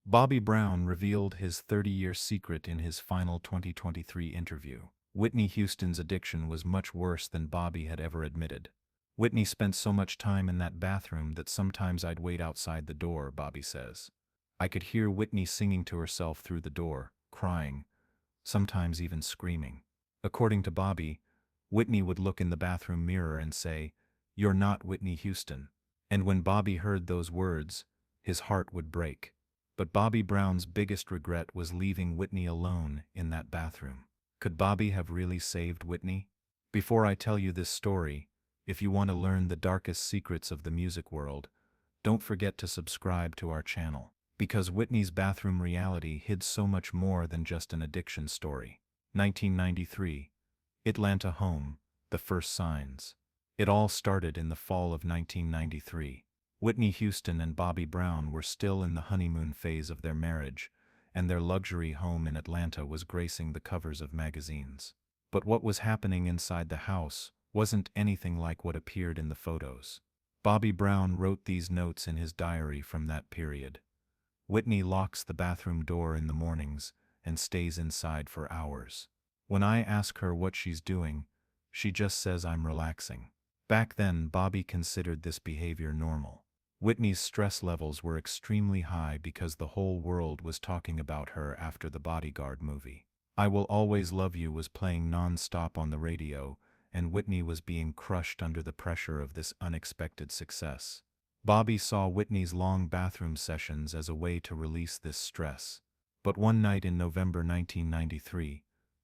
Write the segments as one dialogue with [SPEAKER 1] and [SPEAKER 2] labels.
[SPEAKER 1] Bobby Brown revealed his 30-year secret in his final 2023 interview. Whitney Houston's addiction was much worse than Bobby had ever admitted. Whitney spent so much time in that bathroom that sometimes I'd wait outside the door, Bobby says. I could hear Whitney singing to herself through the door, crying, sometimes even screaming. According to Bobby, Whitney would look in the bathroom mirror and say, "You're not Whitney Houston." And when Bobby heard those words, his heart would break. But Bobby Brown's biggest regret was leaving Whitney alone in that bathroom. Could Bobby have really saved Whitney? Before I tell you this story, if you want to learn the darkest secrets of the music world, don't forget to subscribe to our channel. Because Whitney's bathroom reality hid so much more than just an addiction story. 1993. Atlanta home, the first signs. It all started in the fall of 1993. Whitney Houston and Bobby Brown were still in the honeymoon phase of their marriage, and their luxury home in Atlanta was gracing the covers of magazines. But what was happening inside the house wasn't anything like what appeared in the photos. Bobby Brown wrote these notes in his diary from that period. Whitney locks the bathroom door in the mornings and stays inside for hours. When I ask her what she's doing, she just says I'm relaxing. Back then, Bobby considered this behavior normal. Whitney's stress levels were extremely high because the whole world was talking about her after the Bodyguard movie. I Will Always Love You was playing non-stop on the radio, and Whitney was being crushed under the pressure of this unexpected success. Bobby saw Whitney's long bathroom sessions as a way to release this stress. But one night in November 1993,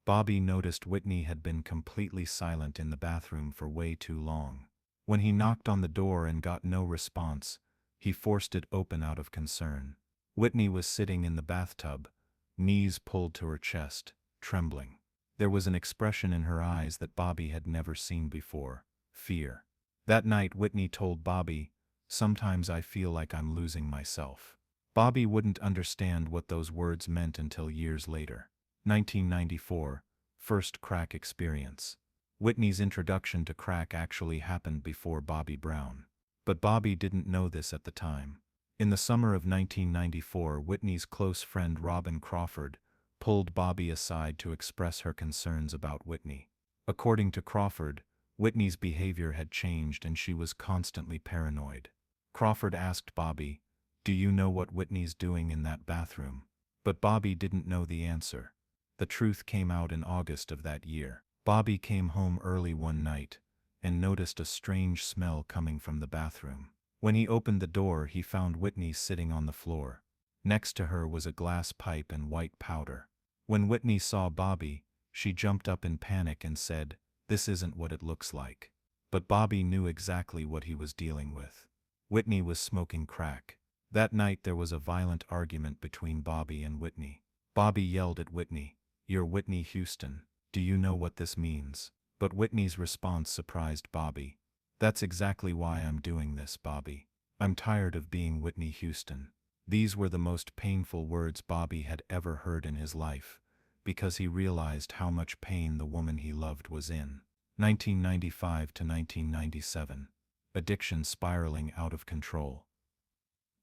[SPEAKER 1] Bobby noticed Whitney had been completely silent in the bathroom for way too long. When he knocked on the door and got no response, he forced it open out of concern. Whitney was sitting in the bathtub, knees pulled to her chest, trembling. There was an expression in her eyes that Bobby had never seen before: fear. That night, Whitney told Bobby, "Sometimes I feel like I'm losing myself." Bobby wouldn't understand what those words meant until years later. 1994, first crack experience. Whitney's introduction to crack actually happened before Bobby Brown. But Bobby didn't know this at the time. In the summer of 1994, Whitney's close friend Robin Crawford pulled Bobby aside to express her concerns about Whitney. According to Crawford, Whitney's behavior had changed and she was constantly paranoid. Crawford asked Bobby, "Do you know what Whitney's doing in that bathroom?" But Bobby didn't know the answer. The truth came out in August of that year. Bobby came home early one night and noticed a strange smell coming from the bathroom. When he opened the door, he found Whitney sitting on the floor. Next to her was a glass pipe and white powder. When Whitney saw Bobby, she jumped up in panic and said, "This isn't what it looks like." But Bobby knew exactly what he was dealing with. Whitney was smoking crack. That night there was a violent argument between Bobby and Whitney. Bobby yelled at Whitney, "You're Whitney Houston. Do you know what this means?" But Whitney's response surprised Bobby. "That's exactly why I'm doing this, Bobby. I'm tired of being Whitney Houston." These were the most painful words Bobby had ever heard in his life, because he realized how much pain the woman he loved was in. 1995 to 1997. Addiction spiraling out of control.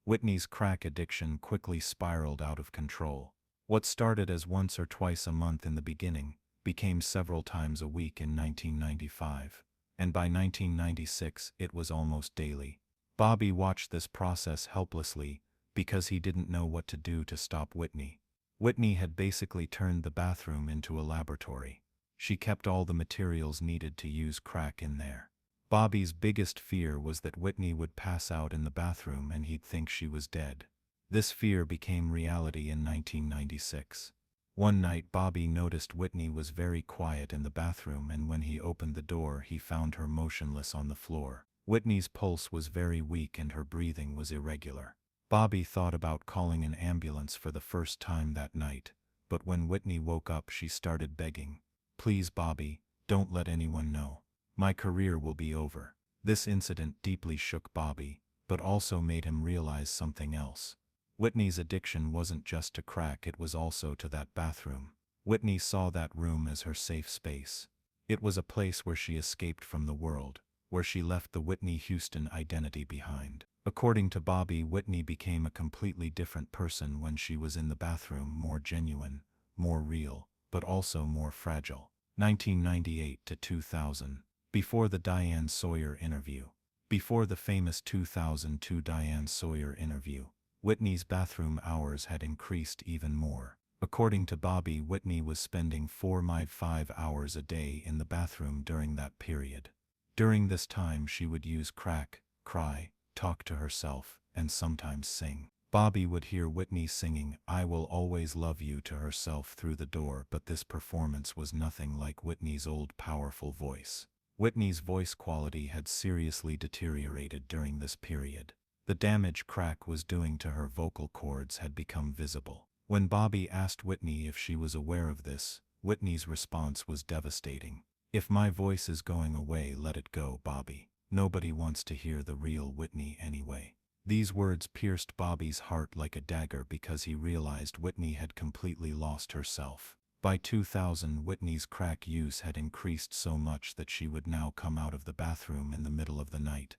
[SPEAKER 1] Whitney's crack addiction quickly spiraled out of control. What started as once or twice a month in the beginning became several times a week in 1995, and by 1996 it was almost daily. Bobby watched this process helplessly because he didn't know what to do to stop Whitney. Whitney had basically turned the bathroom into a laboratory. She kept all the materials needed to use crack in there. Bobby's biggest fear was that Whitney would pass out in the bathroom and he'd think she was dead. This fear became reality in 1996. One night, Bobby noticed Whitney was very quiet in the bathroom, and when he opened the door, he found her motionless on the floor. Whitney's pulse was very weak and her breathing was irregular. Bobby thought about calling an ambulance for the first time that night, but when Whitney woke up, she started begging, "Please, Bobby, don't let anyone know. My career will be over." This incident deeply shook Bobby, but also made him realize something else. Whitney's addiction wasn't just to crack, it was also to that bathroom. Whitney saw that room as her safe space. It was a place where she escaped from the world, where she left the Whitney Houston identity behind. According to Bobby, Whitney became a completely different person when she was in the bathroom, more genuine, more real, but also more fragile. 1998 to 2000. Before the Diane Sawyer interview. Before the famous 2002 Diane Sawyer interview, Whitney's bathroom hours had increased even more. According to Bobby, Whitney was spending 4–5 hours a day in the bathroom during that period. During this time she would use crack, cry, talk to herself, and sometimes sing. Bobby would hear Whitney singing "I Will Always Love You" to herself through the door, but this performance was nothing like Whitney's old powerful voice. Whitney's voice quality had seriously deteriorated during this period. The damage crack was doing to her vocal cords had become visible. When Bobby asked Whitney if she was aware of this, Whitney's response was devastating. "If my voice is going away, let it go, Bobby. Nobody wants to hear the real Whitney anyway." These words pierced Bobby's heart like a dagger because he realized Whitney had completely lost herself. By 2000, Whitney's crack use had increased so much that she would now come out of the bathroom in the middle of the night,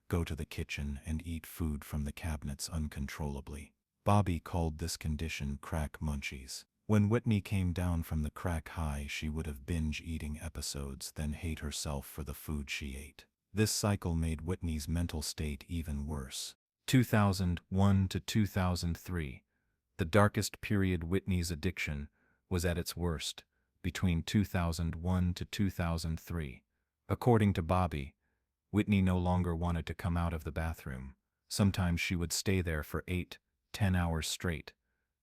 [SPEAKER 1] go to the kitchen, and eat food from the cabinets uncontrollably. Bobby called this condition crack munchies. When Whitney came down from the crack high, she would have binge-eating episodes, then hate herself for the food she ate. This cycle made Whitney's mental state even worse. 2001 to 2003. The darkest period. Whitney's addiction was at its worst, between 2001 to 2003. According to Bobby, Whitney no longer wanted to come out of the bathroom. Sometimes she would stay there for 8–10 hours straight,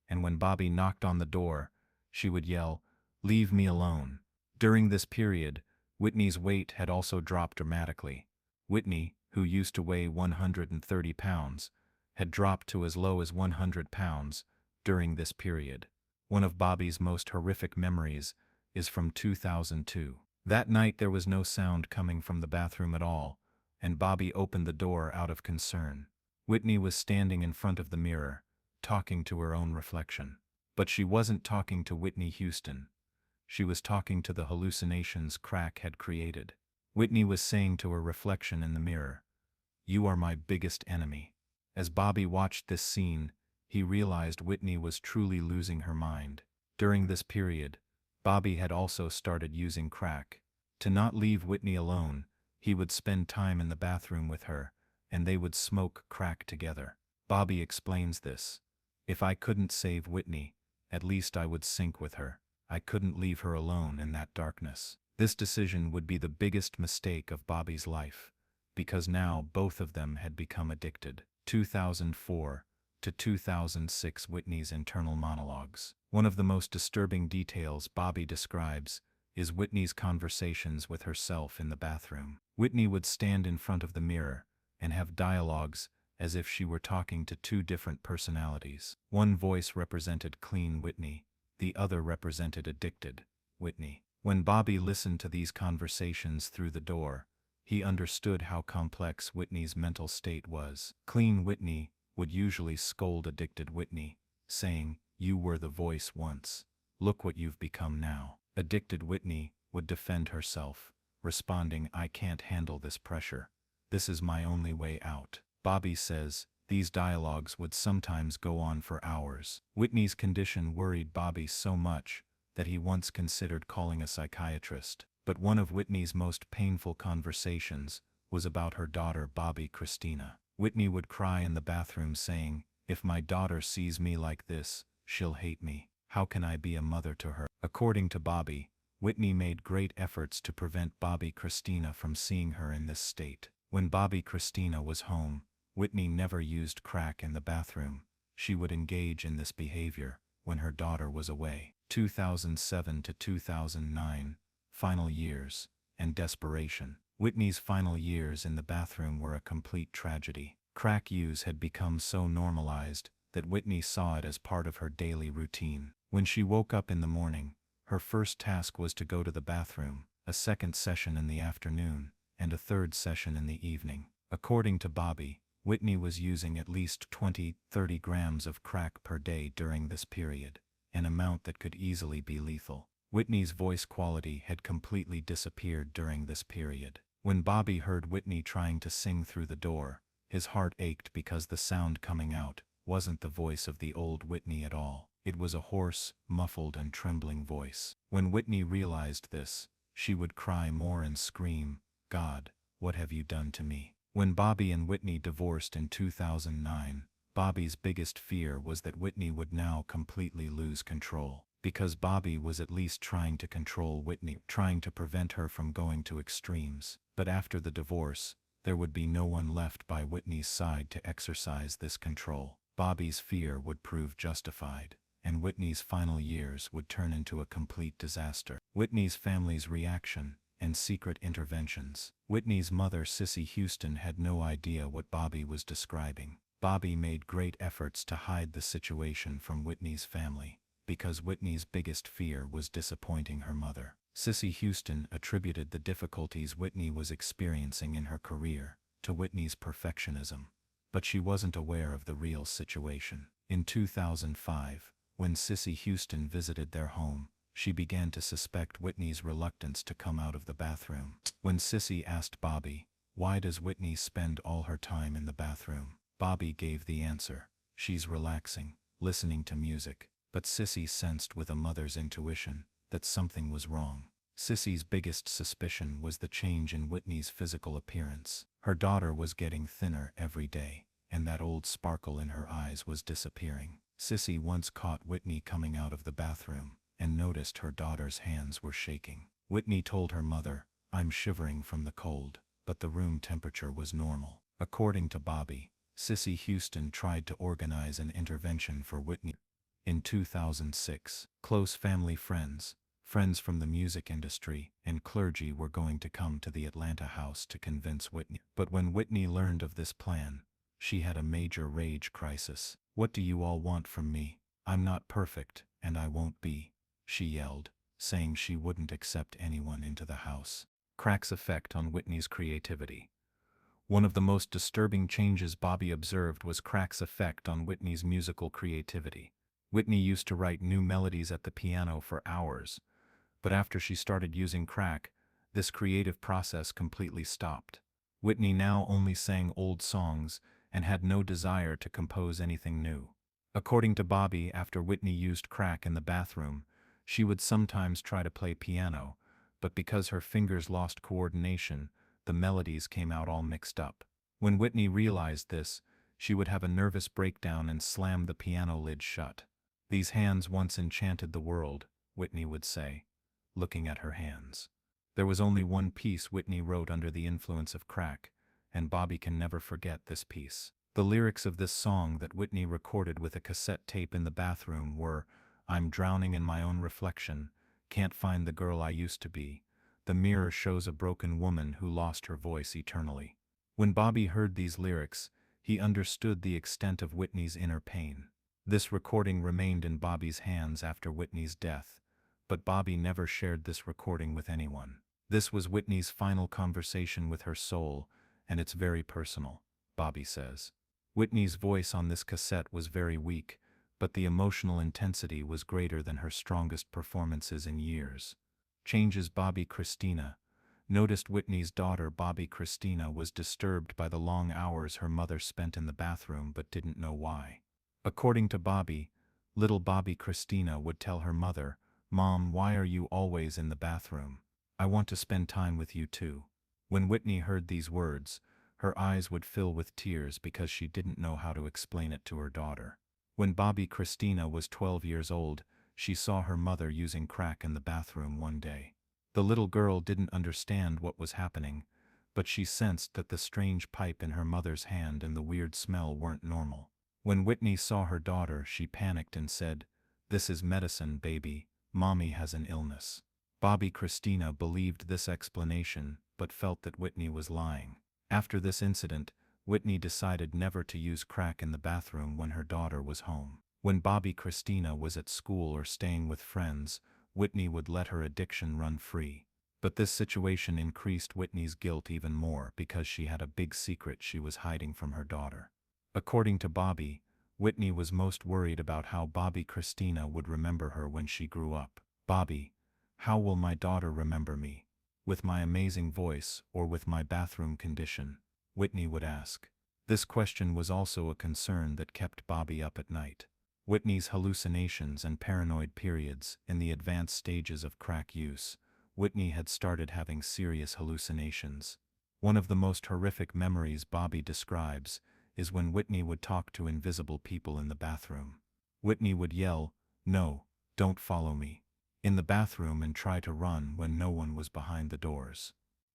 [SPEAKER 1] and when Bobby knocked on the door, she would yell, "Leave me alone." During this period, Whitney's weight had also dropped dramatically. Whitney, who used to weigh 130 pounds, had dropped to as low as 100 pounds during this period. One of Bobby's most horrific memories is from 2002. That night there was no sound coming from the bathroom at all, and Bobby opened the door out of concern. Whitney was standing in front of the mirror, talking to her own reflection. But she wasn't talking to Whitney Houston. She was talking to the hallucinations crack had created. Whitney was saying to her reflection in the mirror, "You are my biggest enemy." As Bobby watched this scene, he realized Whitney was truly losing her mind. During this period, Bobby had also started using crack. To not leave Whitney alone, he would spend time in the bathroom with her, and they would smoke crack together. Bobby explains this. "If I couldn't save Whitney, at least I would sink with her. I couldn't leave her alone in that darkness." This decision would be the biggest mistake of Bobby's life, because now both of them had become addicted. 2004 to 2006. Whitney's internal monologues. One of the most disturbing details Bobby describes is Whitney's conversations with herself in the bathroom. Whitney would stand in front of the mirror and have dialogues as if she were talking to two different personalities. One voice represented clean Whitney, the other represented addicted Whitney. When Bobby listened to these conversations through the door, he understood how complex Whitney's mental state was. Clean Whitney would usually scold addicted Whitney, saying, "You were the voice once. Look what you've become now." Addicted Whitney would defend herself, responding, "I can't handle this pressure. This is my only way out." Bobby says these dialogues would sometimes go on for hours. Whitney's condition worried Bobby so much that he once considered calling a psychiatrist. But one of Whitney's most painful conversations was about her daughter Bobby Christina. Whitney would cry in the bathroom saying, "If my daughter sees me like this, she'll hate me. How can I be a mother to her?" According to Bobby, Whitney made great efforts to prevent Bobby Christina from seeing her in this state. When Bobby Christina was home, Whitney never used crack in the bathroom. She would engage in this behavior when her daughter was away. 2007 to 2009. Final years and desperation. Whitney's final years in the bathroom were a complete tragedy. Crack use had become so normalized that Whitney saw it as part of her daily routine. When she woke up in the morning, her first task was to go to the bathroom, a second session in the afternoon, and a third session in the evening. According to Bobby, Whitney was using at least 20–30 grams of crack per day during this period, an amount that could easily be lethal. Whitney's voice quality had completely disappeared during this period. When Bobby heard Whitney trying to sing through the door, His heart ached because the sound coming out wasn't the voice of the old Whitney at all. It was a hoarse, muffled and trembling voice. When Whitney realized this, she would cry more and scream, "God, what have you done to me?" When Bobby and Whitney divorced in 2009, Bobby's biggest fear was that Whitney would now completely lose control. Because Bobby was at least trying to control Whitney, trying to prevent her from going to extremes. But after the divorce, there would be no one left by Whitney's side to exercise this control. Bobby's fear would prove justified, and Whitney's final years would turn into a complete disaster. Whitney's family's reaction and secret interventions. Whitney's mother, Whitney Houston, had no idea what Bobby was describing. Bobby made great efforts to hide the situation from Whitney's family, because Whitney's biggest fear was disappointing her mother. Whitney Houston attributed the difficulties Whitney was experiencing in her career to Whitney's perfectionism, but she wasn't aware of the real situation. In 2005, when Whitney Houston visited their home, she began to suspect Whitney's reluctance to come out of the bathroom. When Whitney asked Bobby, "Why does Whitney spend all her time in the bathroom?" Bobby gave the answer, "She's relaxing, listening to music." But Whitney sensed with a mother's intuition that something was wrong. Whitney's biggest suspicion was the change in Whitney's physical appearance. Her daughter was getting thinner every day, and that old sparkle in her eyes was disappearing. Whitney once caught Whitney coming out of the bathroom and noticed her daughter's hands were shaking. Whitney told her mother, "I'm shivering from the cold," but the room temperature was normal. According to Bobby, Whitney Houston tried to organize an intervention for Whitney. In 2006, close family friends from the music industry and clergy were going to come to the Atlanta house to convince Whitney. But when Whitney learned of this plan, she had a major rage crisis. "What do you all want from me? I'm not perfect, and I won't be," she yelled, saying she wouldn't accept anyone into the house. Crack's effect on Whitney's creativity. One of the most disturbing changes Bobby observed was crack's effect on Whitney's musical creativity. Whitney used to write new melodies at the piano for hours, but after she started using crack, this creative process completely stopped. Whitney now only sang old songs and had no desire to compose anything new. According to Bobby, after Whitney used crack in the bathroom, she would sometimes try to play piano, but because her fingers lost coordination, the melodies came out all mixed up. When Whitney realized this, she would have a nervous breakdown and slam the piano lid shut. "These hands once enchanted the world," Whitney would say, looking at her hands. There was only one piece Whitney wrote under the influence of crack, and Bobby can never forget this piece. The lyrics of this song that Whitney recorded with a cassette tape in the bathroom were, "I'm drowning in my own reflection, can't find the girl I used to be. The mirror shows a broken woman who lost her voice eternally." When Bobby heard these lyrics, he understood the extent of Whitney's inner pain. This recording remained in Bobby's hands after Whitney's death, but Bobby never shared this recording with anyone. This was Whitney's final conversation with her soul, and it's very personal, Bobby says. Whitney's voice on this cassette was very weak, but the emotional intensity was greater than her strongest performances in years. Changes. Bobby Christina noticed Whitney's daughter Bobby Christina was disturbed by the long hours her mother spent in the bathroom but didn't know why. According to Bobby, little Bobby Christina would tell her mother, "Mom, why are you always in the bathroom? I want to spend time with you too." When Whitney heard these words, her eyes would fill with tears because she didn't know how to explain it to her daughter. When Bobby Christina was 12 years old, she saw her mother using crack in the bathroom one day. The little girl didn't understand what was happening, but she sensed that the strange pipe in her mother's hand and the weird smell weren't normal. When Whitney saw her daughter, she panicked and said, "This is medicine, baby. Mommy has an illness." Bobby Christina believed this explanation, but felt that Whitney was lying. After this incident, Whitney decided never to use crack in the bathroom when her daughter was home. When Bobby Christina was at school or staying with friends, Whitney would let her addiction run free. But this situation increased Whitney's guilt even more because she had a big secret she was hiding from her daughter. According to Bobby, Whitney was most worried about how Bobby Christina would remember her when she grew up. "Bobby, how will my daughter remember me? With my amazing voice or with my bathroom condition?" Whitney would ask. This question was also a concern that kept Bobby up at night. Whitney's hallucinations and paranoid periods. In the advanced stages of crack use, Whitney had started having serious hallucinations. One of the most horrific memories Bobby describes is when Whitney would talk to invisible people in the bathroom. Whitney would yell, "No, don't follow me," in the bathroom and try to run when no one was behind the doors.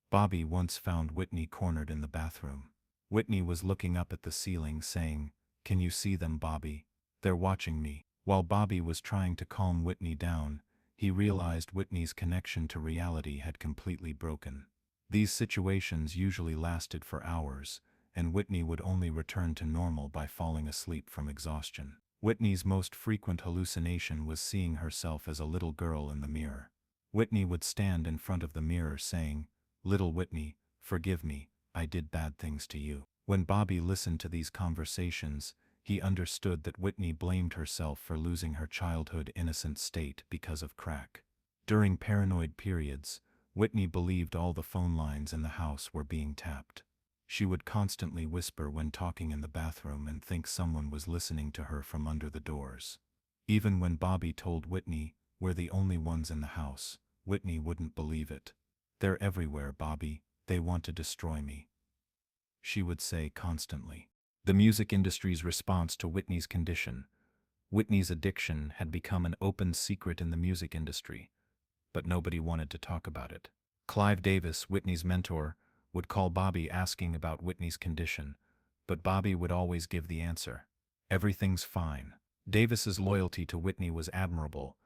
[SPEAKER 1] Bobby once found Whitney cornered in the bathroom. Whitney was looking up at the ceiling saying, "Can you see them, Bobby? They're watching me." While Bobby was trying to calm Whitney down, he realized Whitney's connection to reality had completely broken. These situations usually lasted for hours, and Whitney would only return to normal by falling asleep from exhaustion. Whitney's most frequent hallucination was seeing herself as a little girl in the mirror. Whitney would stand in front of the mirror saying, "Little Whitney, forgive me, I did bad things to you." When Bobby listened to these conversations, he understood that Whitney blamed herself for losing her childhood innocent state because of crack. During paranoid periods, Whitney believed all the phone lines in the house were being tapped. She would constantly whisper when talking in the bathroom and think someone was listening to her from under the doors. Even when Bobby told Whitney, "We're the only ones in the house," Whitney wouldn't believe it. "They're everywhere, Bobby, they want to destroy me," she would say constantly. The music industry's response to Whitney's condition. Whitney's addiction had become an open secret in the music industry, but nobody wanted to talk about it. Clive Davis, Whitney's mentor, would call Bobby asking about Whitney's condition, but Bobby would always give the answer, "Everything's fine." Davis's loyalty to Whitney was admirable,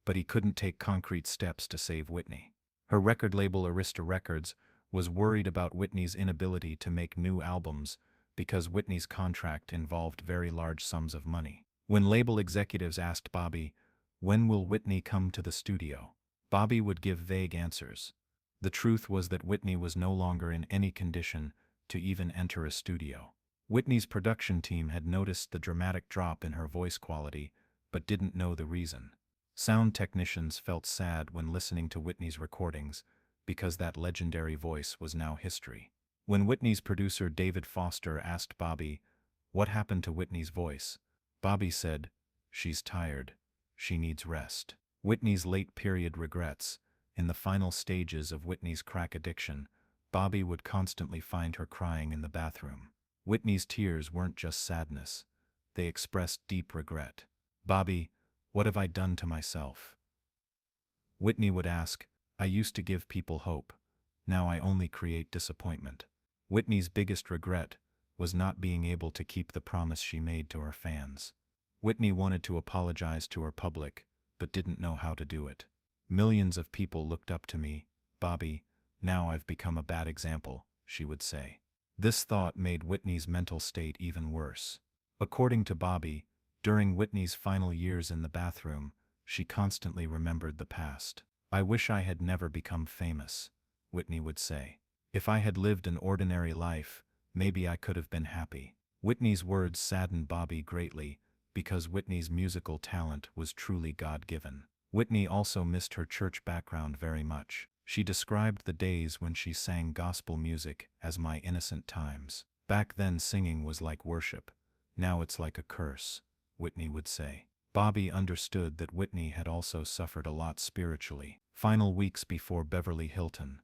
[SPEAKER 1] but he couldn't take concrete steps to save Whitney. Her record label Arista Records was worried about Whitney's inability to make new albums because Whitney's contract involved very large sums of money. When label executives asked Bobby, "When will Whitney come to the studio?" Bobby would give vague answers. The truth was that Whitney was no longer in any condition to even enter a studio. Whitney's production team had noticed the dramatic drop in her voice quality, but didn't know the reason. Sound technicians felt sad when listening to Whitney's recordings, because that legendary voice was now history. When Whitney's producer David Foster asked Bobby, "What happened to Whitney's voice?" Bobby said, "She's tired. She needs rest." Whitney's late period regrets. In the final stages of Whitney's crack addiction, Bobby would constantly find her crying in the bathroom. Whitney's tears weren't just sadness. They expressed deep regret. "Bobby, what have I done to myself?" Whitney would ask, "I used to give people hope. Now I only create disappointment." Whitney's biggest regret was not being able to keep the promise she made to her fans. Whitney wanted to apologize to her public, but didn't know how to do it. "Millions of people looked up to me, Bobby, now I've become a bad example," she would say. This thought made Whitney's mental state even worse. According to Bobby, during Whitney's final years in the bathroom, she constantly remembered the past. "I wish I had never become famous," Whitney would say. "If I had lived an ordinary life, maybe I could have been happy." Whitney's words saddened Bobby greatly, because Whitney's musical talent was truly God-given. Whitney also missed her church background very much. She described the days when she sang gospel music as "my innocent times." "Back then singing was like worship. Now it's like a curse," Whitney would say. Bobby understood that Whitney had also suffered a lot spiritually. Final weeks before Beverly Hilton.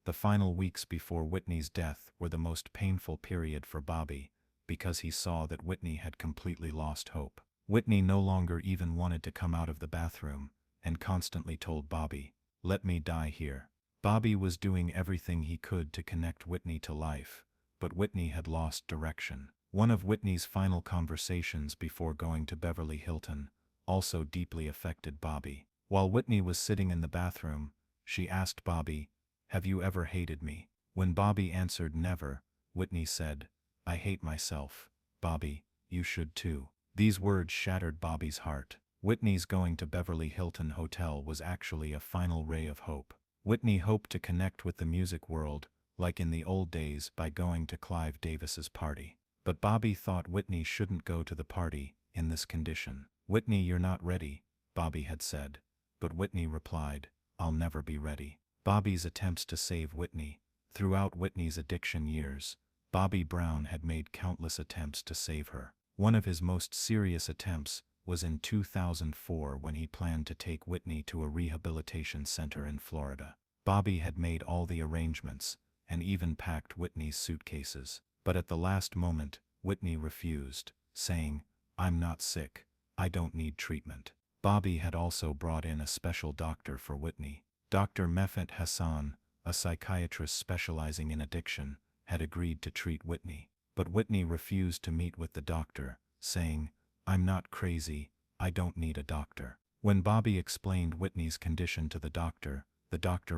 [SPEAKER 1] The final weeks before Whitney's death were the most painful period for Bobby, because he saw that Whitney had completely lost hope. Whitney no longer even wanted to come out of the bathroom, and constantly told Bobby, "Let me die here." Bobby was doing everything he could to connect Whitney to life, but Whitney had lost direction. One of Whitney's final conversations before going to Beverly Hilton also deeply affected Bobby. While Whitney was sitting in the bathroom, she asked Bobby, "Have you ever hated me?" When Bobby answered never, Whitney said, "I hate myself. Bobby, you should too." These words shattered Bobby's heart. Whitney's going to Beverly Hilton Hotel was actually a final ray of hope. Whitney hoped to connect with the music world, like in the old days, by going to Clive Davis's party. But Bobby thought Whitney shouldn't go to the party in this condition. "Whitney, you're not ready," Bobby had said. But Whitney replied, "I'll never be ready." Bobby's attempts to save Whitney. Throughout Whitney's addiction years, Bobby Brown had made countless attempts to save her. One of his most serious attempts was in 2004 when he planned to take Whitney to a rehabilitation center in Florida. Bobby had made all the arrangements, and even packed Whitney's suitcases. But at the last moment, Whitney refused, saying, "I'm not sick, I don't need treatment." Bobby had also brought in a special doctor for Whitney. Dr. Mehmet Hassan, a psychiatrist specializing in addiction, had agreed to treat Whitney. But Whitney refused to meet with the doctor, saying, "I'm not crazy, I don't need a doctor." When Bobby explained Whitney's condition to the doctor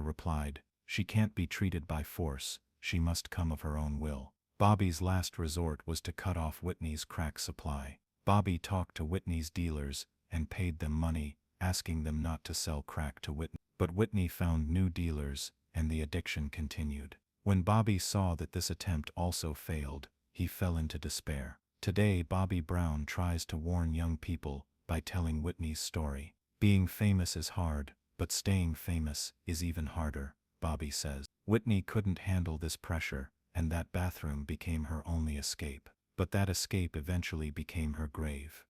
[SPEAKER 1] replied, "She can't be treated by force, she must come of her own will." Bobby's last resort was to cut off Whitney's crack supply. Bobby talked to Whitney's dealers and paid them money, asking them not to sell crack to Whitney. But Whitney found new dealers, and the addiction continued. When Bobby saw that this attempt also failed, he fell into despair. Today, Bobby Brown tries to warn young people by telling Whitney's story. "Being famous is hard, but staying famous is even harder," Bobby says. Whitney couldn't handle this pressure, and that bathroom became her only escape. But that escape eventually became her grave.